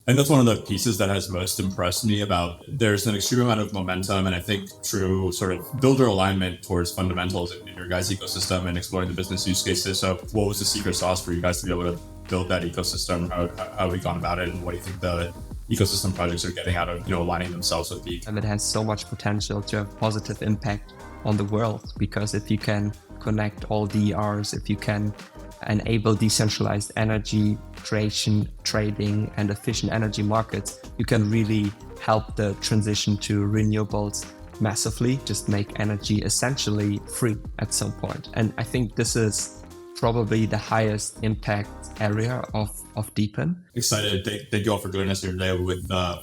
And that's one of the pieces that has most impressed me about there's an extreme amount of momentum and I think true sort of builder alignment towards fundamentals in your guys' ecosystem and exploring the business use cases. So what was the secret sauce for you guys to be able to build that ecosystem? How have we gone about it? And what do you think the ecosystem projects are getting out of, aligning themselves with Peaq? And it has so much potential to have positive impact on the world, because if you can connect all DERs, if you can enable decentralized energy creation, trading, and efficient energy markets, you can really help the transition to renewables massively, just make energy essentially free at some point. And I think this is probably the highest impact area of DePIN. Excited. Thank you all for joining us here today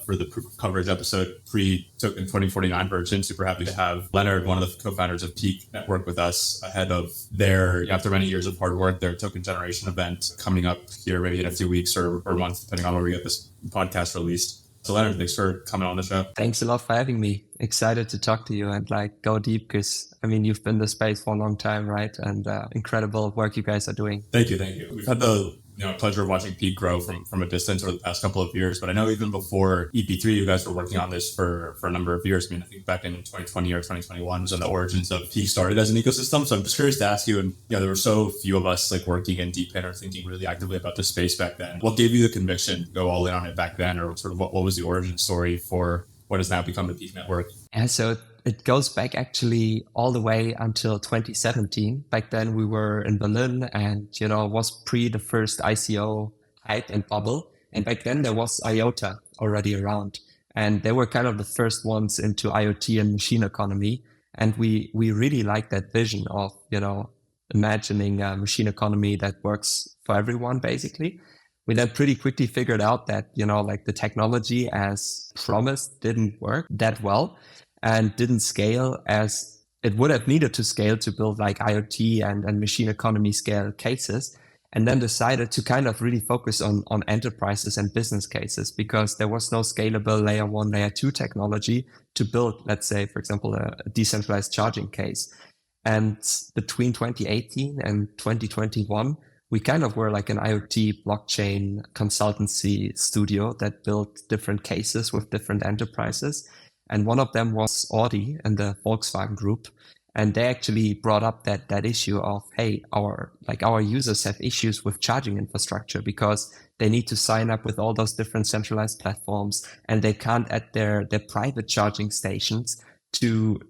for the proof of coverage episode pre-token 2049 version. Super happy to have Leonard, one of the co-founders of Peaq, network with us ahead of their, after many years of hard work, their token generation event coming up here maybe in a few weeks or months, depending on where we get this podcast released. So Leonard, thanks for coming on the show. Thanks a lot for having me. Excited to talk to you and go deep, because you've been in the space for a long time, right? And incredible work you guys are doing. Thank you. We've had the pleasure of watching Peaq grow from a distance over the past couple of years. But I know even before EP3, you guys were working on this for a number of years. I think back in 2020 or 2021 was when the origins of Peaq started as an ecosystem. So I'm just curious to ask you, and there were so few of us working in DePIN or thinking really actively about the space back then. What gave you the conviction to go all in on it back then, or sort of what was the origin story for what has now become the Peaq network? Yeah, so it goes back actually all the way until 2017. Back then we were in Berlin and, was pre the first ICO hype and bubble. And back then there was IOTA already around, and they were kind of the first ones into IoT and machine economy. And we really liked that vision of, imagining a machine economy that works for everyone, basically. We then pretty quickly figured out that, the technology as promised didn't work that well and didn't scale as it would have needed to scale to build IoT and machine economy scale cases. And then decided to kind of really focus on enterprises and business cases, because there was no scalable layer 1, layer 2 technology to build, let's say, for example, a decentralized charging case. And between 2018 and 2021, we kind of were like an IoT blockchain consultancy studio that built different cases with different enterprises. And one of them was Audi and the Volkswagen Group. And they actually brought up that issue of, hey, our users have issues with charging infrastructure because they need to sign up with all those different centralized platforms, and they can't add their private charging stations to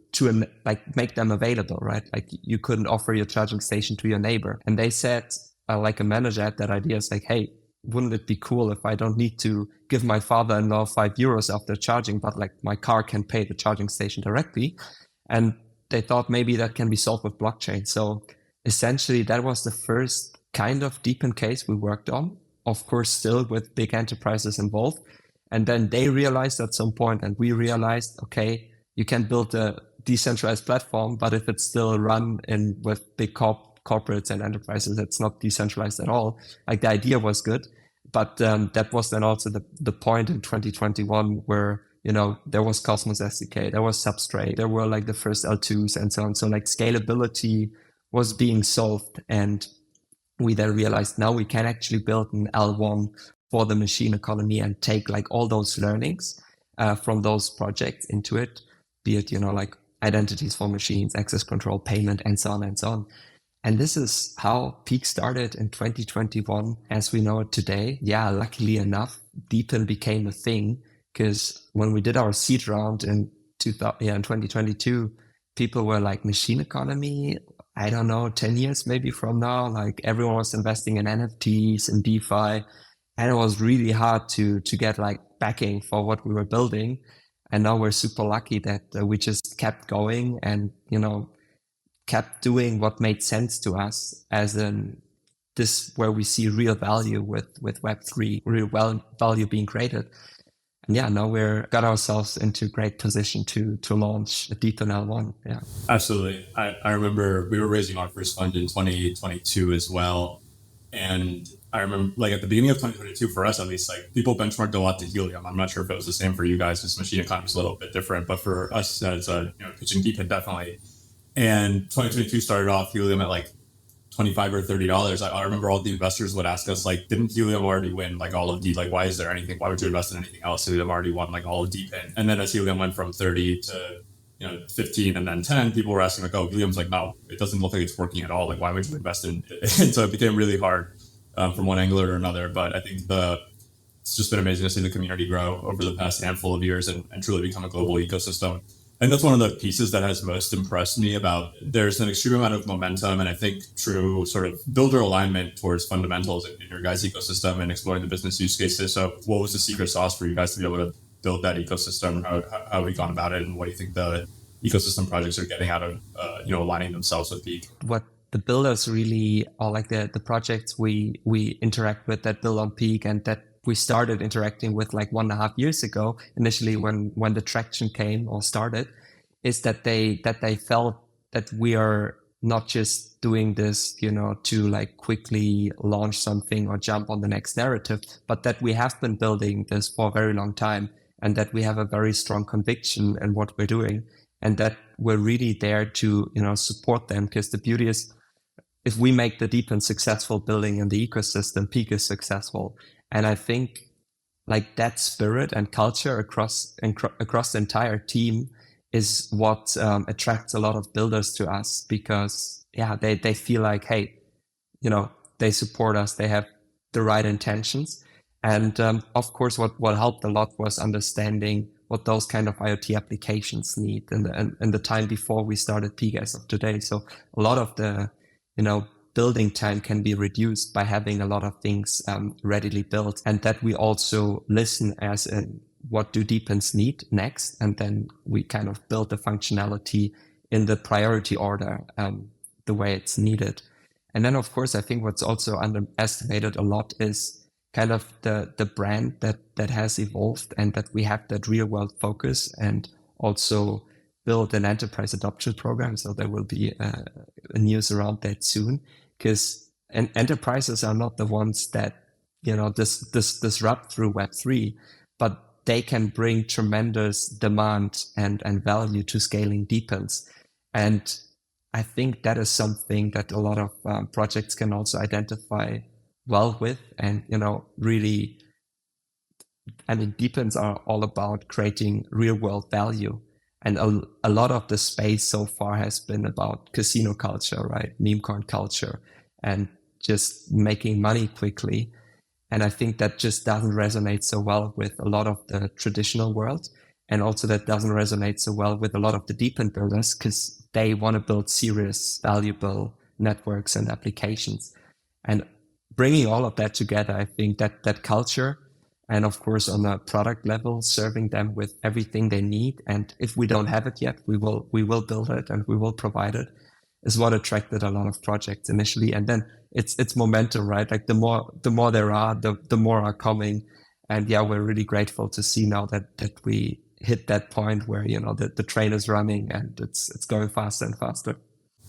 make them available, right? You couldn't offer your charging station to your neighbor. And they said, a manager had that idea. It's hey, wouldn't it be cool if I don't need to give my father-in-law €5 after charging, but my car can pay the charging station directly? And they thought maybe that can be solved with blockchain. So essentially that was the first kind of DePIN case we worked on, of course, still with big enterprises involved. And then they realized at some point, and we realized, okay, you can build a decentralized platform, but if it's still run with big corporates and enterprises, it's not decentralized at all. The idea was good, but that was then also the point in 2021 where, there was Cosmos SDK, there was Substrate, there were the first L2s and so on. So scalability was being solved. And we then realized now we can actually build an L1 for the machine economy and take all those learnings from those projects into it, be it, identities for machines, access control, payment, and so on and so on. And this is how Peaq started in 2021 as we know it today. Yeah, luckily enough, DePIN became a thing, because when we did our seed round in 2022, people were machine economy, I don't know, 10 years maybe from now, everyone was investing in NFTs and DeFi. And it was really hard to get backing for what we were building. And now we're super lucky that we just kept going and, kept doing what made sense to us, as in this where we see real value with Web3, real value being created. And yeah, now got ourselves into great position to launch a DePIN L1. Yeah, absolutely. I remember we were raising our first fund in 2022 as well. And I remember at the beginning of 2022, for us at least, people benchmarked a lot to Helium. I'm not sure if it was the same for you guys, because machine economy is a little bit different, but for us as pitching DePIN, definitely. And 2022 started off Helium at $25 or $30, I remember all the investors would ask us, like, didn't Helium already win like all of the, like, why is there anything, why would you invest in anything else? Helium already won like all of DePIN. And then as Helium went from 30 to 15 and then 10, people were asking like, oh, Helium's like, no, it doesn't look like it's working at all. Like, why would you invest in it? And so it became really hard from one angle or another. But I think it's just been amazing to see the community grow over the past handful of years and truly become a global ecosystem. And that's one of the pieces that has most impressed me about there's an extreme amount of momentum and I think true sort of builder alignment towards fundamentals in your guys' ecosystem and exploring the business use cases. So what was the secret sauce for you guys to be able to build that ecosystem? How have we gone about it? And what do you think the ecosystem projects are getting out of, aligning themselves with Peaq? What the builders really are like the projects we interact with that build on Peaq and that we started interacting with like 1.5 years ago, initially when the traction came or started, is that they felt that we are not just doing this, to like quickly launch something or jump on the next narrative, but that we have been building this for a very long time and that we have a very strong conviction in what we're doing and that we're really there to, support them. Because the beauty is, if we make the DePIN successful building in the ecosystem, Peaq is successful. And I think like that spirit and culture across the entire team is what attracts a lot of builders to us because they feel like, hey, they support us, they have the right intentions. And of course, what helped a lot was understanding what those kind of IoT applications need in the time before we started Peaq as of today. So a lot of the, building time can be reduced by having a lot of things readily built, and that we also listen as in what do DePINs need next, and then we kind of build the functionality in the priority order the way it's needed. And then of course I think what's also underestimated a lot is kind of the brand that has evolved and that we have that real world focus and also build an enterprise adoption program. So there will be a news around that soon. Because enterprises are not the ones that, disrupt through Web3, but they can bring tremendous demand and value to scaling DePINs. And I think that is something that a lot of projects can also identify well with. And, really, DePINs are all about creating real world value. And a lot of the space so far has been about casino culture, right? Meme coin culture and just making money quickly. And I think that just doesn't resonate so well with a lot of the traditional world. And also that doesn't resonate so well with a lot of the DePIN builders because they want to build serious, valuable networks and applications. And bringing all of that together, I think that culture, and of course, on a product level, serving them with everything they need. And if we don't have it yet, we will build it and we will provide it, is what attracted a lot of projects initially. And then it's momentum, right? Like the more there are, the more are coming. And we're really grateful to see now that we hit that point where, the train is running and it's going faster and faster.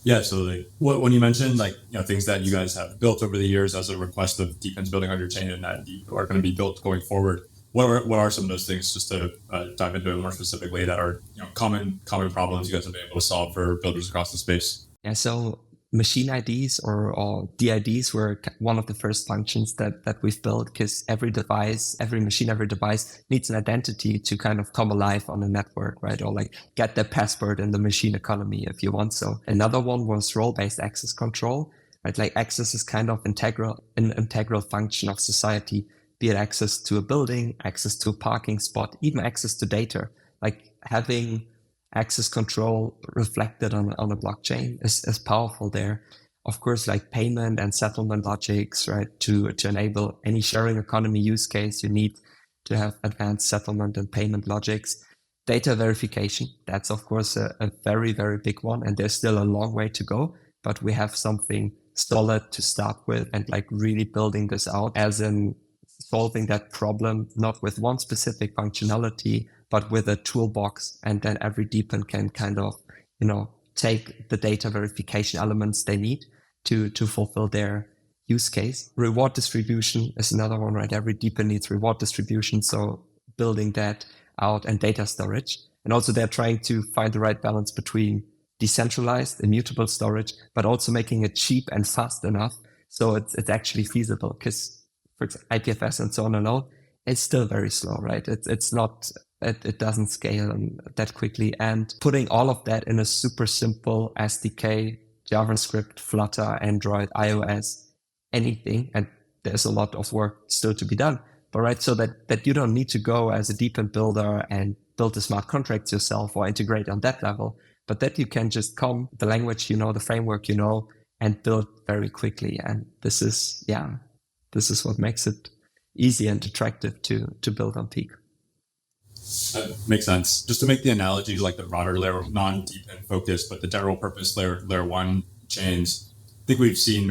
Yeah, absolutely. When you mentioned things that you guys have built over the years as a request of DePINs building on your chain and that are going to be built going forward, what are some of those things, just to dive into it more specifically, that are common problems you guys have been able to solve for builders across the space? Yeah, so machine IDs or DIDs were one of the first functions that we've built because every machine, every device needs an identity to kind of come alive on a network, right? Or like get their password in the machine economy if you want. So another one was role-based access control, right? Like access is kind of an integral function of society, be it access to a building, access to a parking spot, even access to data. Like having access control reflected on a blockchain is powerful there. Of course, like payment and settlement logics, right? To enable any sharing economy use case, you need to have advanced settlement and payment logics. Data verification, that's of course a very, very big one. And there's still a long way to go, but we have something solid to start with and like really building this out as in solving that problem, not with one specific functionality, but with a toolbox. And then every DePIN can kind of, take the data verification elements they need to fulfill their use case. Reward distribution is another one, right? Every DePIN needs reward distribution. So building that out and data storage. And also they're trying to find the right balance between decentralized, immutable storage, but also making it cheap and fast enough so it's actually feasible. Because for example, IPFS and so on alone, it's still very slow, right? It's not, it doesn't scale that quickly. And putting all of that in a super simple SDK, JavaScript, Flutter, Android, iOS, anything, and there's a lot of work still to be done. But right, so that you don't need to go as a DePIN builder and build the smart contracts yourself or integrate on that level, but that you can just come, the language, the framework, and build very quickly. And this is what makes it easy and attractive to build on Peaq. That makes sense. Just to make the analogy, like the broader layer, non-DePIN focused, but the general purpose layer one chains, I think we've seen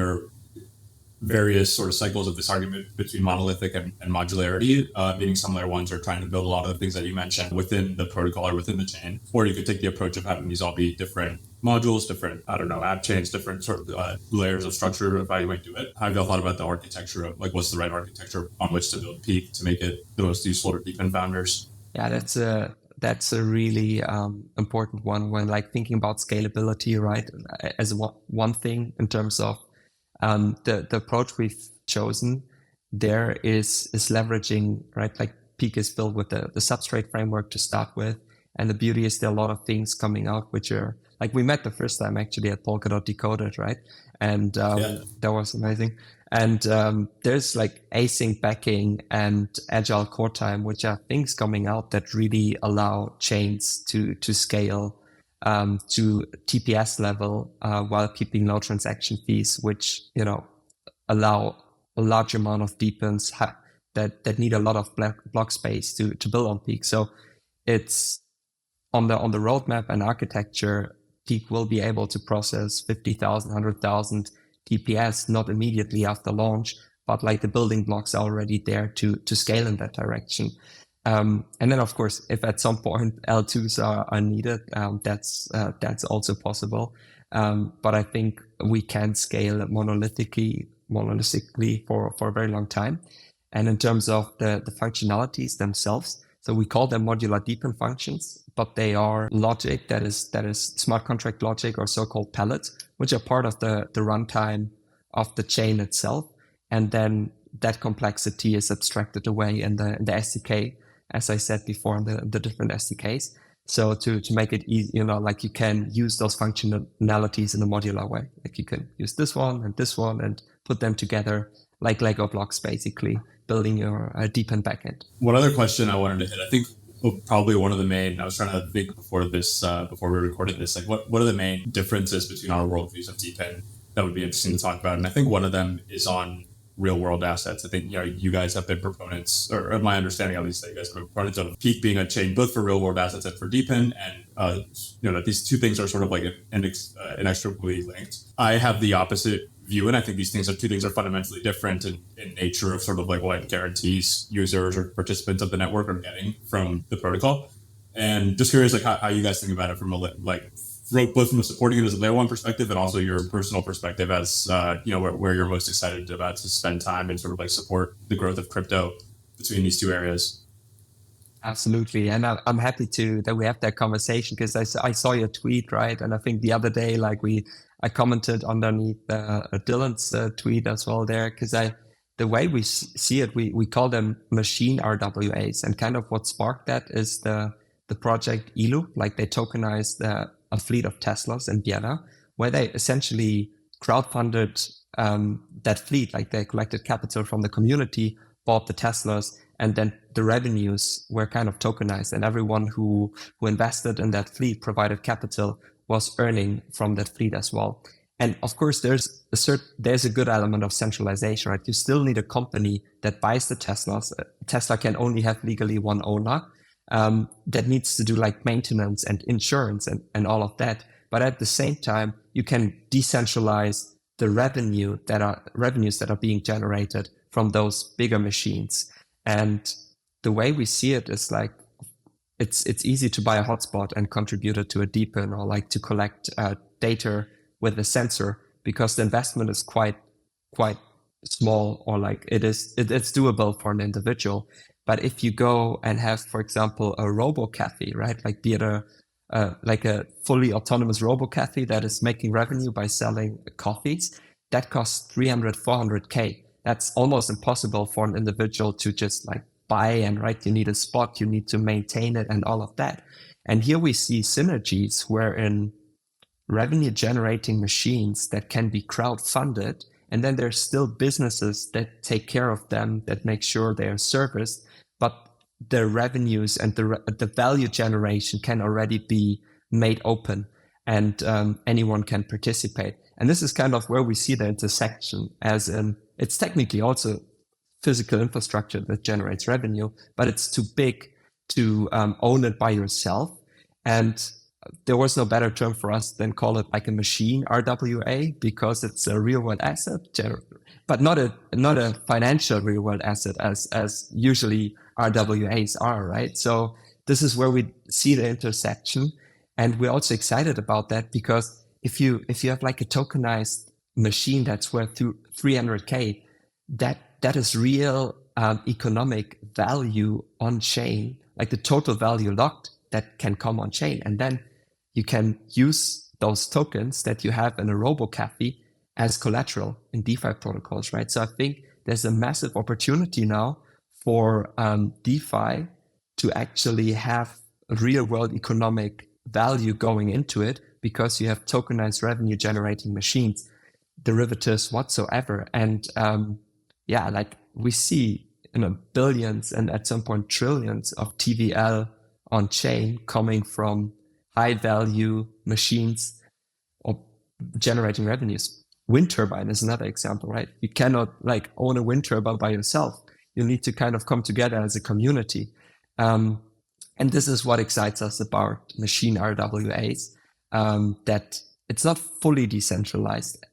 various sort of cycles of this argument between monolithic and modularity, meaning some layer ones are trying to build a lot of the things that you mentioned within the protocol or within the chain, or you could take the approach of having these all be different modules, different, app chains, different sort of layers of structure of how you might do it. How have y'all thought about the architecture of what's the right architecture on which to build Peaq to make it the most useful for DePIN founders? Yeah, that's a really important one when thinking about scalability, right? As one thing in terms of the approach we've chosen there is leveraging, right? Peaq is built with the substrate framework to start with. And the beauty is there are a lot of things coming out, which are we met the first time actually at Polkadot Decoded, right? And that was amazing. And there's async backing and agile core time, which are things coming out that really allow chains to scale to TPS level while keeping low transaction fees, which allow a large amount of DePINs that need a lot of block space to build on Peaq. So it's on the roadmap and architecture. Peaq will be able to process 50,000, 100,000 TPS not immediately after launch, but the building blocks are already there to scale in that direction. And then, of course, if at some point L2s are needed, that's also possible. But I think we can scale monolithically for a very long time. And in terms of the functionalities themselves, so we call them modular DePIN functions, but they are logic that is smart contract logic or so-called pellets, which are part of the runtime of the chain itself. And then that complexity is abstracted away in the SDK, as I said before, in the different SDKs. So to make it easy, you can use those functionalities in a modular way. You can use this one and put them together like Lego blocks, basically building your DePIN backend. One other question I wanted to hit, I think probably one of the main, I was trying to think before we recorded this, what are the main differences between our worldviews of DePIN that would be interesting to talk about? And I think one of them is on real world assets. I think, you guys have been proponents, or my understanding at least, that you guys have been proponents of Peaq being a chain both for real world assets and for DePIN, and that these two things are sort of inextricably linked. I have the opposite view, and I think these two things are fundamentally different in nature of sort of what guarantees users or participants of the network are getting from the protocol. And just curious, how you guys think about it from both from supporting it as a layer one perspective and also your personal perspective as where you're most excited about to spend time and sort of support the growth of crypto between these two areas. Absolutely. And I'm happy that we have that conversation, because I saw your tweet, right? And I think the other day, I commented underneath Dylan's tweet as well there, because the way we see it, we call them machine RWAs. And kind of what sparked that is the project ELU, they tokenized a fleet of Teslas in Vienna, where they essentially crowdfunded that fleet. They collected capital from the community, bought the Teslas, and then the revenues were kind of tokenized, and everyone who invested in that fleet, provided capital, was earning from that fleet as well. And of course, there's a good element of centralization, right? You still need a company that buys the Teslas. Tesla can only have legally one owner that needs to do maintenance and insurance and all of that. But at the same time, you can decentralize the revenues that are being generated from those bigger machines. And the way we see it is it's easy to buy a hotspot and contribute it to a DePIN, or to collect data with a sensor, because the investment is quite small, or it's doable for an individual. But if you go and have, for example, a robo cafe, right, be it a like a fully autonomous robo-cafe that is making revenue by selling coffees, that costs 300, 400K. That's almost impossible for an individual to just like buy and right. You need a spot, you need to maintain it and all of that. And here we see synergies wherein revenue generating machines that can be crowd-funded, and then there's still businesses that take care of them, that make sure they are serviced, but the revenues and the value generation can already be made open, and anyone can participate. And this is kind of where we see the intersection, as in it's technically also physical infrastructure that generates revenue, but it's too big to own it by yourself. And there was no better term for us than call it like a machine RWA, because it's a real world asset, but not a financial real world asset as usually RWAs are, right? So this is where we see the intersection. And we're also excited about that, because if you have like a tokenized machine that's worth 300K, that is real economic value on chain, like the total value locked that can come on chain. And then you can use those tokens that you have in a robo-cafe as collateral in DeFi protocols, right? So I think there's a massive opportunity now for DeFi to actually have real world economic value going into it, because you have tokenized revenue generating machines, derivatives whatsoever. And like we see, billions and at some point trillions of TVL on chain coming from high value machines or generating revenues. Wind turbine is another example, right? You cannot like own a wind turbine by yourself. You need to kind of come together as a community. And this is what excites us about machine RWAs, that it's not fully decentralized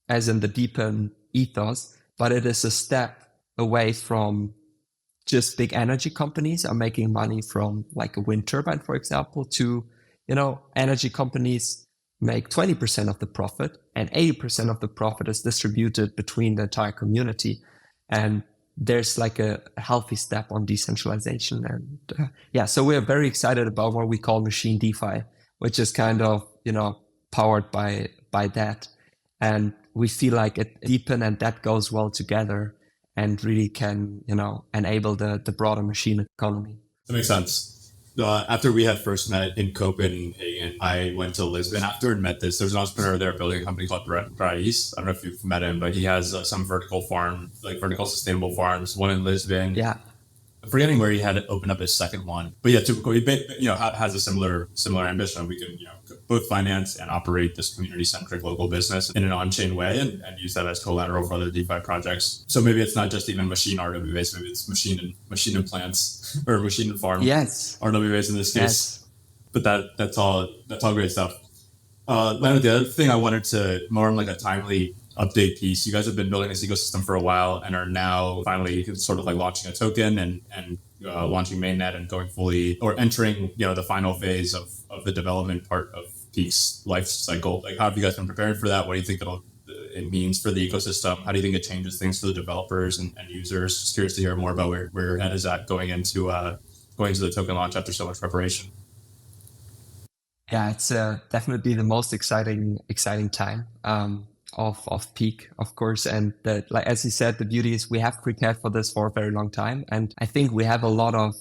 as in the DePIN ethos, but it is a step away from just big energy companies are making money from like a wind turbine, for example, to, energy companies make 20% of the profit and 80% of the profit is distributed between the entire community. And there's like a healthy step on decentralization. And so we're very excited about what we call machine DeFi, which is kind of, powered by that. And we feel like it deepen and that goes well together and really can, enable the broader machine economy. That makes sense. After we had first met in Copenhagen, I went to Lisbon after and met there's an entrepreneur there building a company called Raiz. I don't know if you've met him, but he has some vertical sustainable farms, one in Lisbon. Yeah. I'm forgetting where he had to open up his second one, but typical. He has a similar ambition. We can both finance and operate this community-centric local business in an on-chain way, and use that as collateral for other DeFi projects. So maybe it's not just even machine RWAs, maybe it's machine and plants or machine and farm. Yes. RWAs in this case. Yes. But that's all great stuff. Leonard, the other thing I wanted to more on like a timely update piece. You guys have been building this ecosystem for a while and are now finally sort of like launching a token and launching mainnet and going fully or entering, the final phase of the development part of Peaq's life cycle. Like, how have you guys been preparing for that? What do you think it means for the ecosystem? How do you think it changes things for the developers and users? Just curious to hear more about where your head is at going into the token launch after so much preparation. Yeah, it's definitely the most exciting time of Peaq, of course. And like as you said, the beauty is we have prepared for this for a very long time. And I think we have a lot of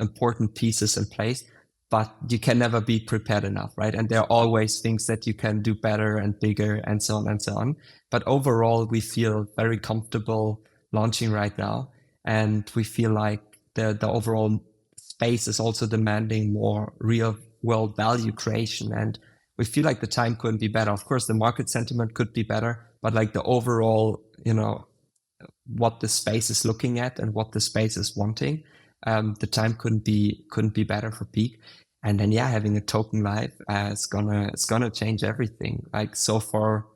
important pieces in place, but you can never be prepared enough, right? And there are always things that you can do better and bigger and so on and so on. But overall, we feel very comfortable launching right now. And we feel like the overall space is also demanding more real world value creation. And we feel like the time couldn't be better. Of course, the market sentiment could be better, but like the overall, what the space is looking at and what the space is wanting, the time couldn't be better for Peaq. And then having a token live it's gonna change everything. Like so far,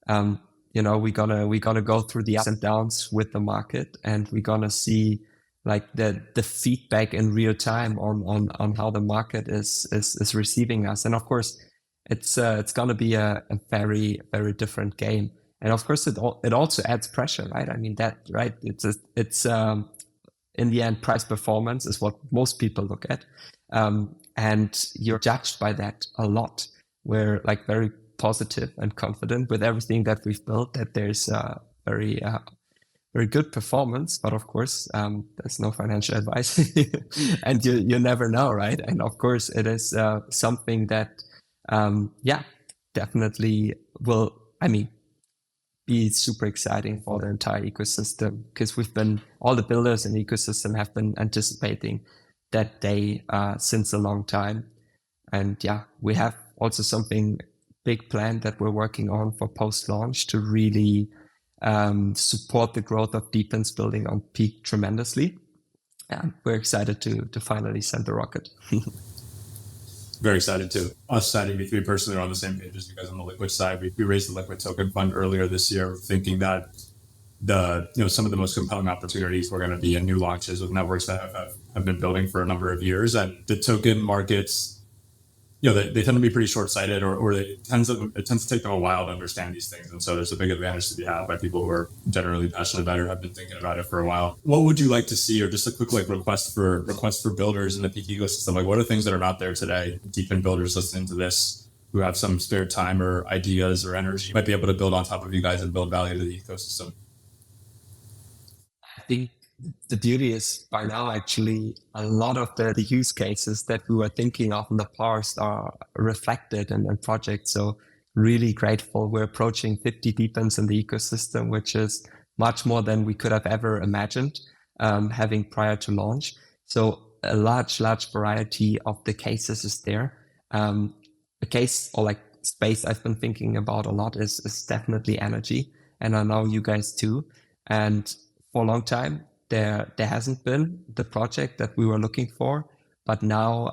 we're gonna go through the ups and downs with the market, and we're gonna see like the feedback in real time on how the market is receiving us. And of course, it's gonna be a very, very different game. And of course, it also adds pressure, right? I mean that, right? in the end, price performance is what most people look at. And you're judged by that a lot. We're like very positive and confident with everything that we've built, that there's very good performance. But of course, there's no financial advice and you never know, right? And of course, it is something that, definitely will, be super exciting for the entire ecosystem, because all the builders in the ecosystem have been anticipating that day since a long time. And we have also something big planned that we're working on for post-launch to really support the growth of DePIN's building on Peaq tremendously. And we're excited to finally send the rocket. Very excited too. Us at EB3 personally are on the same page as you guys on the liquid side. We raised the liquid token fund earlier this year, thinking that some of the most compelling opportunities were going to be in new launches with networks that have been building for a number of years. And the token markets, they tend to be pretty short-sighted, or it tends to take them a while to understand these things. And so there's a big advantage to be had by people who are generally passionate about it or have been thinking about it for a while. What would you like to see, or just a quick request for builders in the Peaq ecosystem? Like, what are things that are not there today? DePIN builders listening to this who have some spare time or ideas or energy might be able to build on top of you guys and build value to the ecosystem. I think the beauty is by now, actually, a lot of the use cases that we were thinking of in the past are reflected in projects. So really grateful. We're approaching 50 DePINs in the ecosystem, which is much more than we could have ever imagined having prior to launch. So a large variety of the cases is there. A case or like space I've been thinking about a lot is definitely energy. And I know you guys too. And for a long time, there hasn't been the project that we were looking for, but now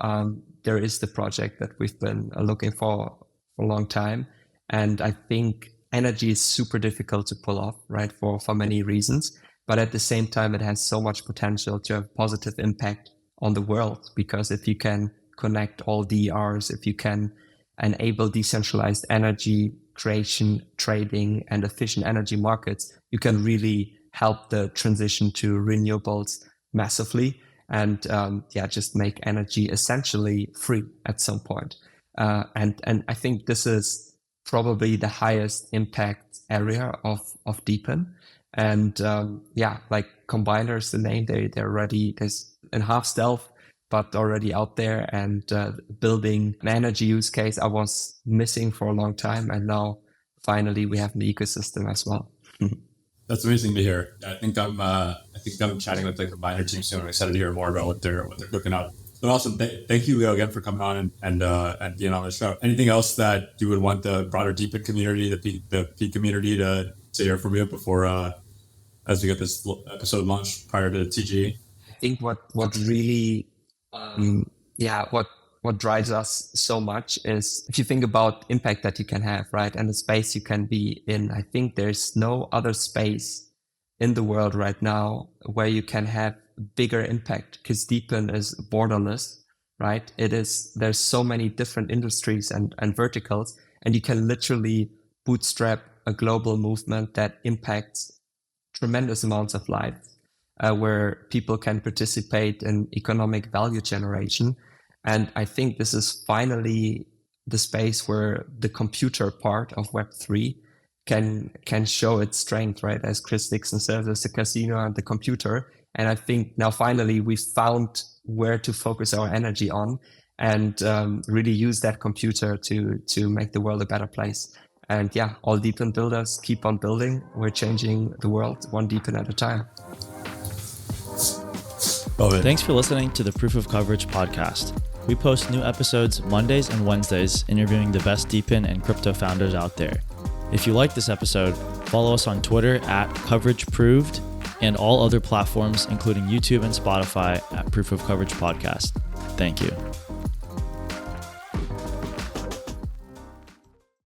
there is the project that we've been looking for a long time. And I think energy is super difficult to pull off, right, for many reasons. But at the same time, it has so much potential to have positive impact on the world, because if you can connect all DERs, if you can enable decentralized energy creation, trading, and efficient energy markets, you can really help the transition to renewables massively and just make energy essentially free at some point. And I think this is probably the highest impact area of DePIN. And like Combiners, the name, they're already in half stealth, but already out there and building an energy use case I was missing for a long time. And now finally we have an ecosystem as well. That's amazing to hear. I think I'm chatting with the Combiner team soon. I'm excited to hear more about what they're cooking up. But awesome. Thank you, Leo, again for coming on and being on the show. Anything else that you would want the broader DePIN community, the Peaq community to hear from you before as we get this episode launched prior to TG? I think what really what drives us so much is if you think about impact that you can have, right, and the space you can be in. I think there's no other space in the world right now where you can have bigger impact, because DePIN is borderless, right? There's so many different industries and verticals, and you can literally bootstrap a global movement that impacts tremendous amounts of lives, where people can participate in economic value generation. And I think this is finally the space where the computer part of Web3 can show its strength, right? As Chris Dixon says, it's the casino and the computer. And I think now finally we've found where to focus our energy on and really use that computer to make the world a better place. And all DePIN builders keep on building. We're changing the world one DePIN at a time. Thanks for listening to the Proof of Coverage podcast. We post new episodes Mondays and Wednesdays, interviewing the best DePIN and crypto founders out there. If you like this episode, follow us on Twitter at CoverageProved and all other platforms, including YouTube and Spotify, at Proof of Coverage Podcast. Thank you.